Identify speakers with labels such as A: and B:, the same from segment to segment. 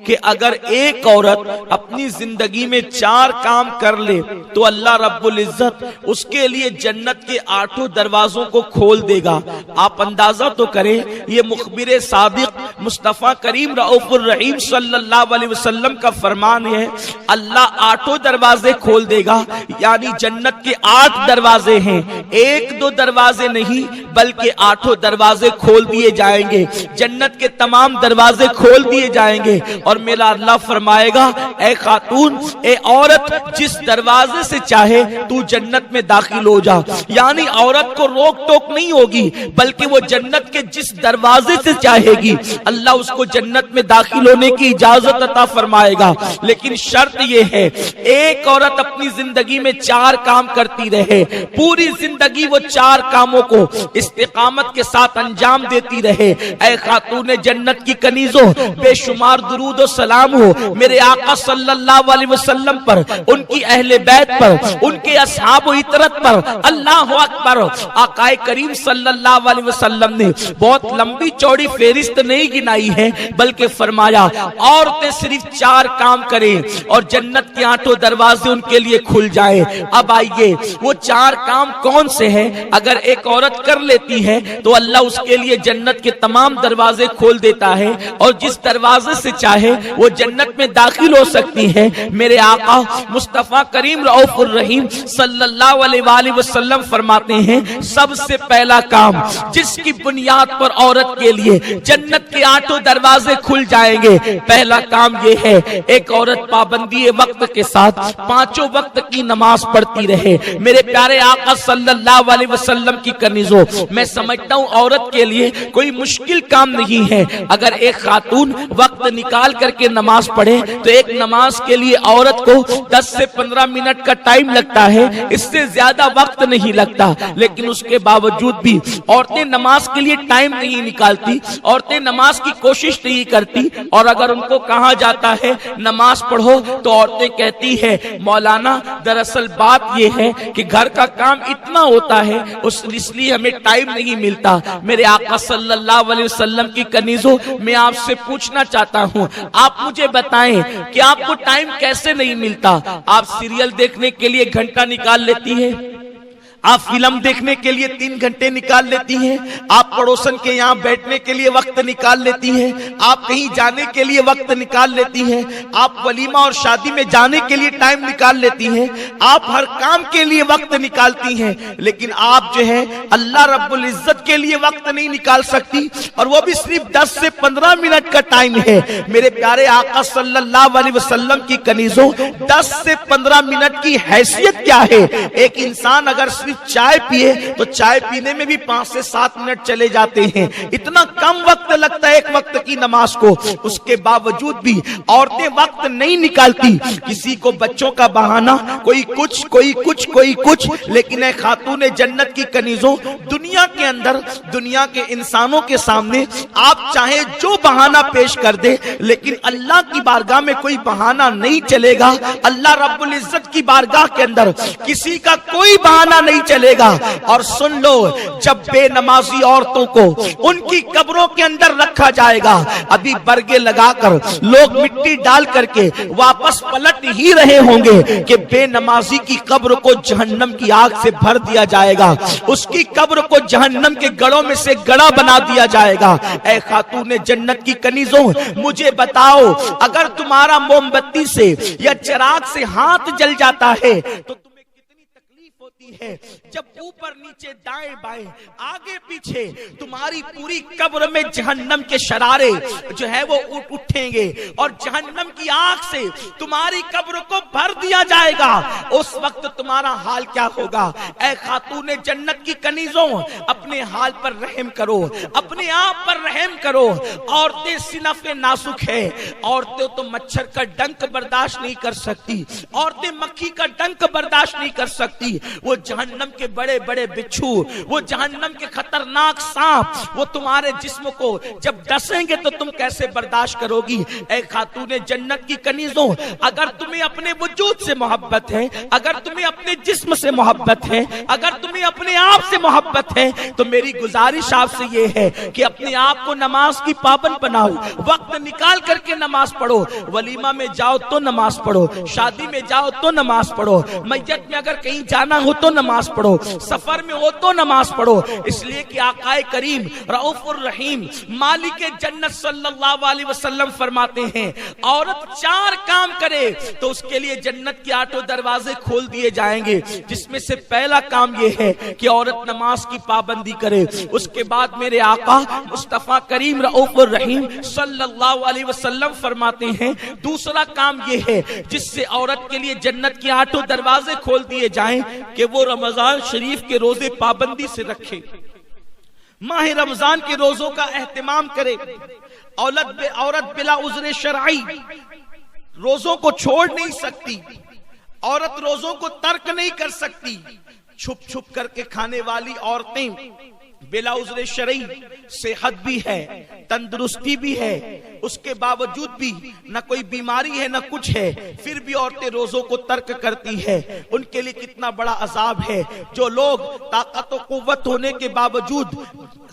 A: کہ اگر ایک عورت اپنی زندگی میں 4 کام کر لے تو اللہ رب العزت اس کے لیے جنت کے 8 دروازوں کو کھول دے گا۔ آپ اندازہ تو کریں، یہ مخبر صادق مصطفیٰ کریم رؤوف الرحیم صلی اللہ علیہ وسلم کا فرمان ہے، اللہ 8 دروازے کھول دے گا، یعنی جنت کے 8 دروازے ہیں، 1-2 دروازے نہیں بلکہ 8 دروازے کھول دیے جائیں گے، جنت کے تمام دروازے کھول دیے جائیں گے۔ اور میرا اللہ فرمائے گا، اے خاتون، اے عورت، جس دروازے سے چاہے تو جنت میں داخل ہو جا، یعنی عورت کو روک ٹوک نہیں ہوگی بلکہ وہ جنت کے جس دروازے سے چاہے گی اللہ اس کو جنت میں داخل ہونے کی اجازت عطا فرمائے گا۔ لیکن شرط یہ ہے، ایک عورت اپنی زندگی میں 4 کام کرتی رہے، پوری زندگی وہ 4 کاموں کو استقامت کے ساتھ انجام دیتی رہے۔ اے خاتون جنت کی کنیزوں، بے شمار درود و سلام ہو میرے آقا صلی اللہ علیہ وسلم پر، ان کی اہل بیت پر، ان کے اصحاب و اطرت پر۔ اللہ اکبر! آقا کریم صلی اللہ علیہ وسلم نے بہت لمبی چوڑی فہرست نہیں گنائی ہے بلکہ فرمایا عورتیں صرف 4 کام کریں اور جنت کے 8 دروازے ان کے لیے کھل جائے۔ اب آئیے وہ 4 کام کون سے ہیں؟ اگر ایک عورت کر لیتی ہے تو اللہ اس کے لیے جنت کے تمام دروازے کھول دیتا ہے اور جس دروازے سے چاہے وہ جنت میں داخل ہو سکتی ہے۔ میرے آقا مصطفیٰ کریم رؤوف الرحیم صلی اللہ علیہ وآلہ وسلم فرماتے ہیں، سب سے پہلا کام جس کی بنیاد پر عورت کے لیے جنت کے 8 دروازے کھل جائیں گے، پہلا کام یہ ہے، ایک عورت پابندی وقت کے ساتھ 5 وقت کی نماز پڑھتی رہے۔ میرے پیارے آقا صلی اللہ علیہ وسلم کی کنیزوں، میں سمجھتا ہوں عورت کے لیے کوئی مشکل کام نہیں ہے، اگر ایک خاتون وقت نکال کر کے نماز پڑھے تو ایک نماز کے لیے عورت کو 10 سے 15 منٹ کا ٹائم لگتا ہے، اس سے زیادہ وقت نہیں لگتا، لیکن اس کے باوجود بھی عورتیں نماز کے لیے ٹائم نہیں نکالتی، عورتیں نماز کی کوشش نہیں کرتی، اور اگر ان کو کہا جاتا ہے نماز پڑھو تو عورتیں کہتی ہے مولانا دراصل بات یہ ہے کہ گھر کا کام اتنا ہوتا ہے اس لیے ہمیں ٹائم نہیں ملتا۔ میرے آقا صلی اللہ علیہ وسلم کی کنیزوں، میں آپ سے پوچھنا چاہتا ہوں، آپ مجھے بتائیں کہ آپ کو ٹائم کیسے نہیں ملتا؟ آپ سیریل دیکھنے کے لیے گھنٹہ نکال لیتی ہے، آپ فلم دیکھنے کے لیے 3 گھنٹے نکال لیتی ہیں، آپ پڑوسن کے یہاں بیٹھنے کے لیے وقت نکال لیتی ہیں، آپ کہیں جانے کے لیے وقت نکال لیتی ہیں، آپ ولیمہ اور شادی میں جانے کے لیے ٹائم نکال لیتی ہیں، آپ ہر کام کے لیے وقت نکالتی ہیں، لیکن آپ جو ہے اللہ رب العزت کے لیے وقت نہیں نکال سکتی، اور وہ بھی صرف 10 سے 15 منٹ کا ٹائم ہے۔ میرے پیارے آقا صلی اللہ علیہ وسلم کی کنیزوں، 10 سے 15 منٹ کی حیثیت کیا ہے؟ ایک انسان اگر صرف چائے پیے تو چائے پینے میں بھی 5 سے 7 منٹ چلے جاتے ہیں، اتنا کم وقت لگتا ہے ایک وقت کی نماز کو، اس کے باوجود بھی عورتیں وقت نہیں نکالتی، کسی کو بچوں کا بہانہ، کوئی کچھ، لیکن اے خاتون جنت کی کنیزوں، دنیا کے اندر، دنیا کے انسانوں کے سامنے آپ چاہیں جو بہانہ پیش کر دے، لیکن اللہ کی بارگاہ میں کوئی بہانہ نہیں چلے گا۔ اللہ رب العزت کی بارگاہ کے اندر کسی کا کوئی بہانہ نہیں چلے گا۔ اور سن لو، جب بے نمازی عورتوں کو ان کی قبروں کے اندر رکھا جائے گا، ابھی برگے لگا کر لوگ مٹی ڈال کر کے واپس پلٹ ہی رہے ہوں گے کہ بے نمازی کی قبر کو جہنم کی آگ سے بھر دیا جائے گا، اس کی قبر کو جہنم کے گڑوں میں سے گڑا بنا دیا جائے گا۔ اے خاتون جنت کی کنیزوں، مجھے بتاؤ، اگر تمہارا موم بتی سے یا چراغ سے ہاتھ جل جاتا ہے تو ہے، جب اوپر نیچے دائیں بائیں آگے پیچھے تمہاری پوری قبر میں جہنم کے شرارے جو ہے وہ اٹھیں گے اور جہنم کی آگ سے تمہاری قبر کو بھر دیا جائے گا، اس وقت تمہارا حال کیا ہوگا؟ اے خاتون جنت کی کنیزوں، اپنے حال پر رحم کرو، اپنے آپ پر رحم کرو۔ عورتیں صنف ناسک ہے، عورتیں تو مچھر کا ڈنک برداشت نہیں کر سکتی، عورتیں مکھی کا ڈنک برداشت نہیں کر سکتی، وہ وہ جہنم کے بڑے بڑے بچھو، وہ جہنم کے خطرناک سانپ وہ تمہارے جسم کو جب ڈسیں گے تو تم کیسے برداشت کرو گی؟ اے خاتون جنت کی کنیزوں، اگر تمہیں اپنے وجود سے محبت ہے، اگر تمہیں اپنے جسم سے محبت ہے، اگر تمہیں اپنے آپ سے محبت ہے، تو میری گزارش آپ سے یہ ہے کہ اپنے آپ کو نماز کی پابند بناؤ، وقت نکال کر کے نماز پڑھو، ولیمہ میں جاؤ تو نماز پڑھو، شادی میں جاؤ تو نماز پڑھو، میت میں اگر کہیں جانا ہو تو نماز پڑھو، سفر میں ہو تو نماز پڑھو، اس لیے کہ آقا کریم رؤوف الرحیم مالک جنت صلی اللہ علیہ وسلم فرماتے ہیں عورت 4 کام کرے تو اس کے لیے جنت کے 8 دروازے کھول دیے جائیں گے، جس میں سے پہلا کام یہ ہے کہ عورت نماز کی پابندی کرے۔ اس کے بعد میرے آقا مصطفیٰ کریم رؤوف الرحیم صلی اللہ علیہ وسلم فرماتے ہیں دوسرا کام یہ ہے جس سے عورت کے لیے جنت کے 8 دروازے کھول دیے جائیں کہ وہ رمضان شریف کے روزے پابندی سے رکھے، ماہ رمضان کے روزوں کا اہتمام کرے۔ عورت بلا عذر شرعی روزوں کو چھوڑ نہیں سکتی، عورت روزوں کو ترک نہیں کر سکتی۔ چھپ چھپ کر کے کھانے والی عورتیں بلا عذر شرعی، صحت بھی ہے، تندرستی بھی ہے، اس کے باوجود بھی نہ کوئی بیماری ہے نہ کچھ ہے، پھر بھی عورتیں روزوں کو ترک کرتی ہے۔ ان کے لیے کتنا بڑا عذاب ہے۔ جو لوگ طاقت و قوت ہونے کے باوجود،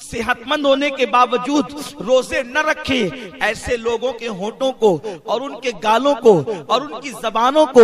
A: صحت مند ہونے کے باوجود روزے نہ رکھے، ایسے لوگوں کے ہونٹوں کو اور ان کے گالوں کو اور ان کی زبانوں کو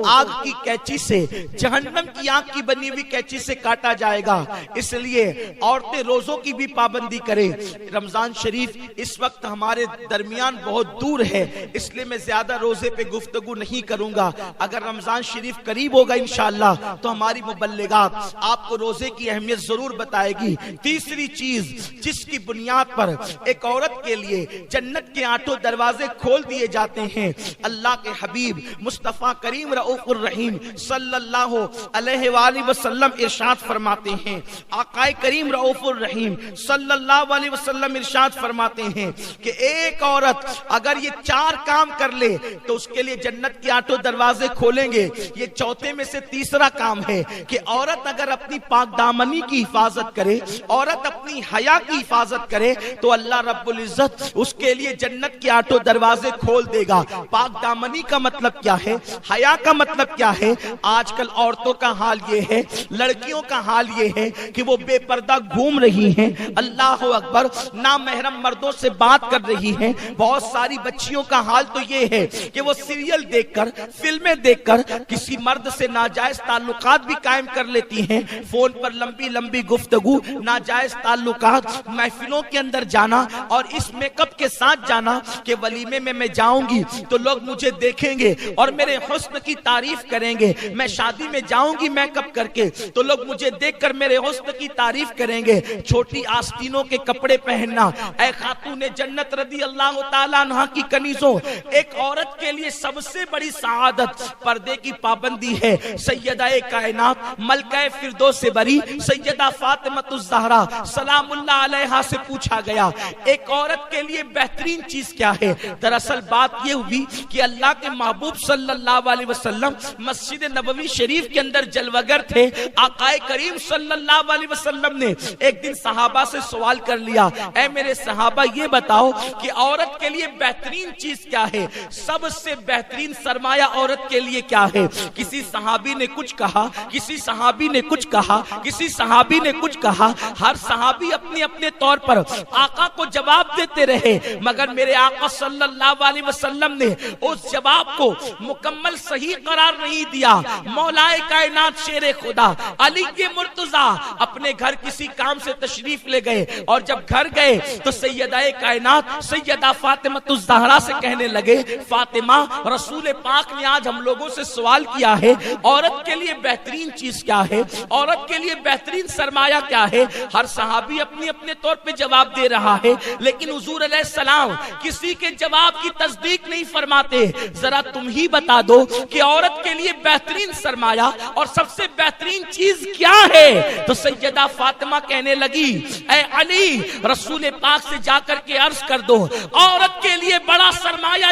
A: آگ کی کینچی سے، جہنم کی آگ کی بنی ہوئی کینچی سے کاٹا جائے گا۔ اس لیے عورتیں روزوں کی بھی پابندی کریں۔ رمضان شریف اس وقت ہمارے درمیان بہت دور ہے، اس لیے میں زیادہ روزے پہ گفتگو نہیں کروں گا۔ اگر رمضان شریف قریب ہوگا انشاءاللہ تو ہماری مبلغات آپ کو روزے کی اہمیت ضرور بتائے گی۔ تیسری چیز جس کی بنیاد پر ایک عورت کے لیے جنت کے 8 دروازے کھول دیے جاتے ہیں، اللہ کے حبیب مصطفیٰ کریم رؤوف الرحیم صلی اللہ علیہ وآلہ وسلم ارشاد فرماتے ہیں، آقا کریم رؤوف الرحیم صلی اللہ علیہ وسلم ارشاد فرماتے ہیں کہ ایک عورت اگر یہ 4 کام کر لے تو اس کے لیے جنت کے 8 دروازے کھولیں گے۔ یہ چوتھے میں سے تیسرا کام ہے کہ عورت اگر اپنی پاک دامنی کی حفاظت کرے، عورت اپنی حیا کی حفاظت کرے تو اللہ رب العزت اس کے لیے جنت کے 8 دروازے کھول دے گا۔ پاک دامنی کا مطلب کیا ہے؟ حیا کا مطلب کیا ہے؟ آج کل عورتوں کا حال یہ ہے، لڑکیوں کا حال یہ ہے کہ وہ بے پردہ گھوم رہی ہیں، اللہ اکبر، نامحرم مردوں سے بات کر رہی ہیں۔ بہت ساری بچیوں کا حال تو یہ ہے کہ وہ سیریل دیکھ کر، فلمیں دیکھ کر کسی مرد سے ناجائز تعلقات بھی قائم کر لیتی ہیں۔ فون پر لمبی لمبی گفتگو، ناجائز تعلقات، محفلوں کے اندر جانا اور اس میک اپ کے ساتھ جانا کہ ولیمے میں میں جاؤں گی تو لوگ مجھے دیکھیں گے اور میرے حسن کی تعریف کریں گے، میں شادی میں جاؤں گی میک اپ کر کے تو لوگ مجھے دیکھ کر میرے حسن کی تعریف کریں گے۔ چھوٹی آستینوں کے کپڑے پہننا، اے خاتون جنت رضی اللہ تعالیٰ عنہ کی کنیزوں، ایک عورت کے لیے سب سے بڑی سعادت پردے کی پابندی ہے۔ سیدہ کائنات ملکہ فردوس بری سیدہ فاطمہ الزہرا سلام اللہ علیہا سے پوچھا گیا ایک عورت کے لیے بہترین چیز کیا ہے؟ دراصل بات یہ ہوئی کہ اللہ کے محبوب صلی اللہ علیہ وسلم مسجد نبوی شریف کے اندر جلوگر تھے۔ آقا کریم صلی اللہ علیہ وسلم نے ایک دن صحابہ سے سوال کر لیا، اے میرے صحابہ یہ بتاؤ کہ عورت کے لیے بہترین چیز کیا ہے؟ سب سے بہترین سرمایہ عورت کے لیے کیا ہے؟ کسی صحابی نے کچھ کہا، کسی صحابی نے کچھ کہا، کسی صحابی نے کچھ کہا، ہر صحابی اپنے اپنے طور پر آقا کو جواب دیتے رہے، مگر میرے آقا صلی اللہ علیہ وسلم نے اس جواب کو مکمل صحیح قرار نہیں دیا۔ مولا کائنات شیر خدا علی مرتضیٰ اپنے گھر کسی کام سے تشریف لے گئے اور جب گھر گئے تو سیدہ کائنات سیدہ فاطمہ الزہرا سے کہنے لگے، فاطمہ رسول پاک نے آج ہم لوگوں سے سوال کیا ہے عورت کے لیے بہترین چیز کیا ہے، عورت کے لیے بہترین سرمایہ کیا ہے؟ ہر صحابی اپنے اپنے طور پہ جواب دے رہا ہے، لیکن حضور علیہ السلام کسی کے جواب کی تصدیق نہیں فرماتے۔ ذرا تم ہی بتا دو کہ عورت کے لیے بہترین سرمایہ اور سب سے بہترین چیز کیا ہے؟ تو سیدہ فاطمہ کہنے لگی، اے علی رسول پاک سے جا کر کے عرض کر دو عورت کے لیے بڑا سرمایہ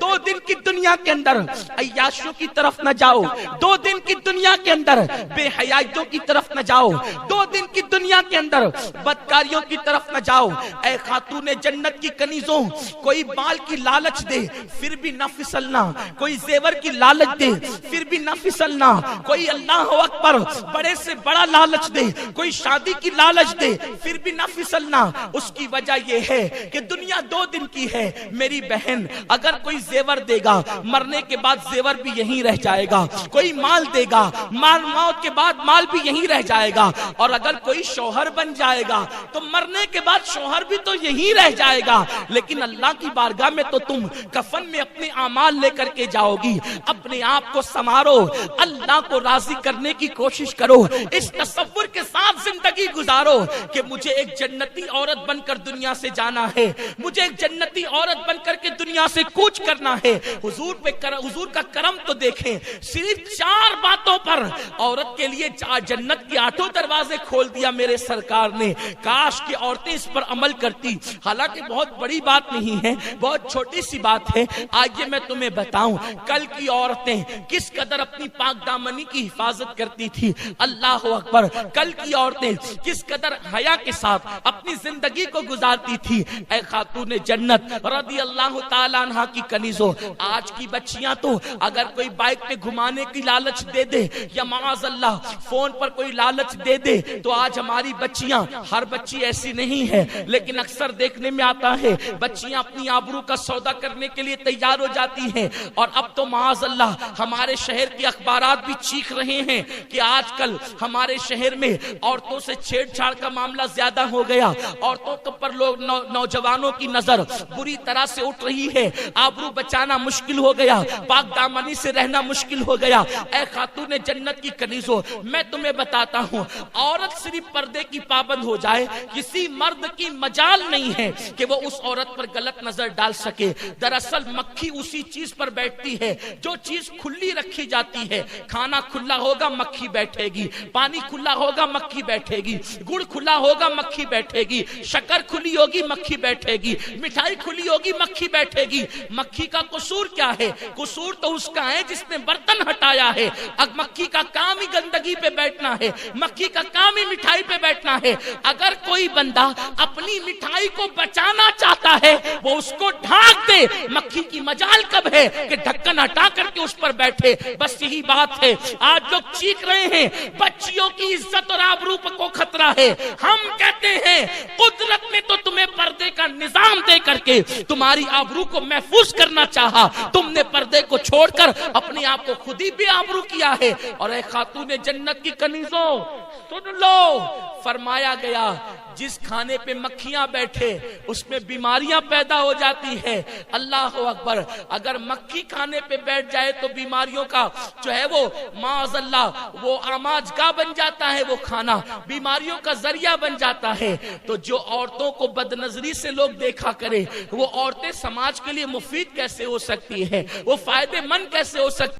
A: 2 دن کی دنیا کے اندر عیاشیوں کی طرف نہ جاؤ. 2 دن کی دنیا کے اندر بے حیائیوں کی طرف نہ جاؤ. 2 دن کی دنیا کے اندر بدکاریوں کی طرف نہ جاؤ. اے خاتون جنت کی کنیزوں, کوئی بال کی لالچ دے پھر بھی نہ پھسلنا, کوئی زیور کی لالچ دے پھر بھی نہ پھسلنا, کوئی اللہ اکبر بڑے سے بڑا لالچ دے, کوئی شادی کی لالچ دے پھر بھی نہ پھسلنا. اس کی وجہ یہ ہے کہ دنیا 2 دن کی ہے میری بہن. اگر کوئی زیور دے گا مرنے کے بعد زیور بھی یہیں رہ جائے گا. کوئی مال دے گا موت کے بعد مال بھی یہیں رہ جائے گا. اور اگر کوئی شوہر بن جائے گا تو مرنے کے بعد شوہر بھی تو یہیں رہ جائے گا. لیکن اللہ کی بارگاہ میں تو تم کفن میں اپنے اعمال لے کر کے جاؤ گی. اپنے آپ کو سنوارو, اللہ کو راضی کرنے کی کوشش کرو. اس تصور کے ساتھ زندگی گزارو کہ مجھے ایک جنتی عورت بن کر دنیا سے جانا ہے, مجھے ایک جنتی عورت بن کر کے دنیا سے کوچ کرنا ہے. حضور کا کرم تو دیکھیں, صرف 4 باتوں پر عورت کے لیے جنت کے 8 دروازے کھول دیا میرے سرکار نے. کاش کہ عورتیں اس پر عمل کرتی. حالانکہ بہت بڑی بات نہیں ہے, بہت چھوٹی سی بات ہے. آئیے میں تمہیں بتاؤں کل کی عورتیں کس قدر اپنی پاک دامنی کی حفاظت کرتی تھی. اللہ اکبر, کل کی عورتیں کس قدر حیا کے ساتھ اپنی زندگی کو گزارتی تھی. اے خاتون جنت رضی اللہ تعالیٰ عنہ کی کنیزوں, آج کی بچیاں تو اگر کوئی بائک پہ گھمانے کی لالچ دے دے یا معاذ اللہ فون پر کوئی لالچ دے دے تو آج ہماری بچیاں, ہر بچی ایسی نہیں ہے لیکن اکثر دیکھنے میں آتا ہے بچیاں اپنی آبرو کا سودا کرنے کے لیے تیار ہو جاتی ہیں. اور اب تو معاذ اللہ ہمارے شہر کے اخبارات بھی چیخ رہے ہیں کہ آج کل ہمارے شہر میں عورتوں سے چھیڑ چھاڑ کا معاملہ زیادہ ہو گیا. عورتوں پر لوگ نوجوانوں کی نظر بری طرح سے اٹھ رہی ہے. آبرو بچانا مشکل ہو گیا, پاک دامنی سے رہنا مشکل ہو گیا. اے خاتون جنت کی کنیزوں, میں تمہیں بتاتا ہوں, عورت صرف پردے کی پابند ہو جائے, کسی مرد کی مجال نہیں ہے کہ وہ اس عورت پر غلط نظر ڈال سکے. دراصل مکھی اسی چیز پر بیٹھتی ہے جو چیز کھلی رکھی جاتی ہے. کھانا کھلا ہوگا مکھی بیٹھے گی, پانی کھلا ہوگا مکھی بیٹھے گی, گڑ کھلا ہوگا مکھی بیٹھے گی, شکر کھلی ہوگی مکھی بیٹھے گی, مٹھائی کھلی ہوگی مکھی بیٹھے گی. مکھی کا قصور کیا ہے؟ قصور تو اس کا ہے جس نے برتن ہٹایا ہے. اب مکھی کا کام ہی گندگی پہ بیٹھنا ہے, مکھی کا کام ہی مٹھائی پہ بیٹھنا ہے. اگر کوئی بندہ اپنی مٹھائی کو بچانا چاہتا ہے وہ اس کو ڈھانک دے. مکھی کی مجال کب ہے کہ ڈھکن ہٹا کر کے اس پر بیٹھے؟ بس یہی بات ہے. آج لوگ چیخ رہے ہیں بچیوں کی عزت اور آبرو کو خطرہ ہے. ہم کہتے ہیں قدرت نے تو تمہیں پردے کا نظام دے کر کے تمہاری آبرو کو محفوظ کرنا چاہا, تم نے پردے کو چھوڑ کر اپنے آپ کو خود ہی بے آبرو کیا ہے. اور اے خاتون جنت کی کنیزوں سن لو, فرمایا گیا جس کھانے پہ مکھیاں بیٹھے اس میں بیماریاں پیدا ہو جاتی ہے. اللہ اکبر, اگر مکھی کھانے پہ بیٹھ جائے تو بیماریوں کا جو ہے وہ معاذ اللہ وہ آماج گاہ بن جاتا ہے, وہ کھانا بیماریوں کا ذریعہ بن جاتا ہے. تو جو عورتوں کو بد نظری سے لوگ دیکھا کرے وہ عورتیں سماج کے لیے مفید کیسے ہو سکتی ہے, وہ فائدے مند کیسے ہو سکتی